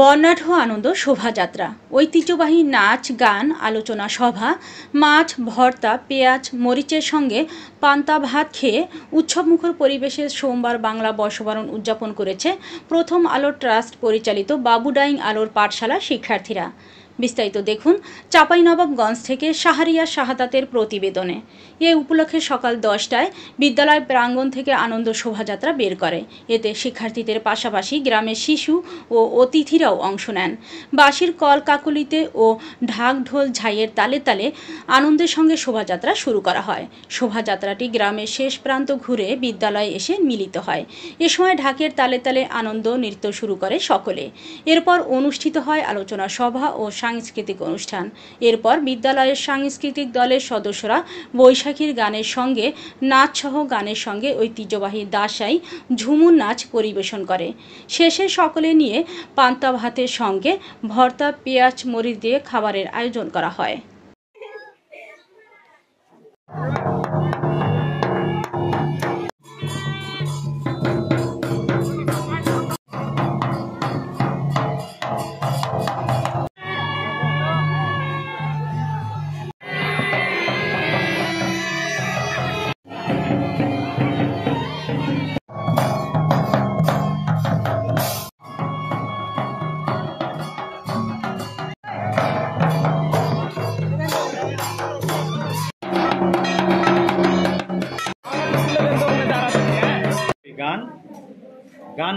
বর্ণাঢ্য আনন্দ শোভাযাত্রা, ঐতিহ্যবাহী নাচ গান, আলোচনা সভা, মাছ ভর্তা, পেঁয়াজ মরিচের সঙ্গে পান্তা ভাত খেয়ে উৎসবমুখর পরিবেশে সোমবার বাংলা বর্ষবরণ উদযাপন করেছে প্রথম আলো ট্রাস্ট পরিচালিত বাবুডাইং আলোর পাঠশালা শিক্ষার্থীরা। বিস্তারিত দেখুন চাঁপাইনবাবগঞ্জ থেকে শাহরিয়ার শাহাদাতের প্রতিবেদনে। এ উপলক্ষে সকাল 10টায় বিদ্যালয় প্রাঙ্গণ থেকে আনন্দ শোভাযাত্রা বের করে। এতে শিক্ষার্থীদের পাশাপাশি গ্রামের শিশু ও অতিথিরাও অংশ নেন। বাঁশির কল কাকলিতে ও ঢাক ঢোল ঝাইয়ের তালে তালে আনন্দের সঙ্গে শোভাযাত্রা শুরু করা হয়। শোভাযাত্রাটি গ্রামের শেষ প্রান্ত ঘুরে বিদ্যালয়ে এসে মিলিত হয়। এ সময় ঢাকের তালে তালে আনন্দ নৃত্য শুরু করে সকলে। এরপর অনুষ্ঠিত হয় আলোচনা সভা ও সাংস্কৃতিক অনুষ্ঠান। এরপর বিদ্যালয়ের সাংস্কৃতিক দলের সদস্যরা বৈশাখীর গানের সঙ্গে নাচসহ গানের সঙ্গে ঐতিহ্যবাহী দাসাই ঝুমুর নাচ পরিবেশন করে। শেষে সকলে নিয়ে পান্তা ভাতের সঙ্গে ভর্তা, পেঁয়াজ মরিচ দিয়ে খাবারের আয়োজন করা হয়। গান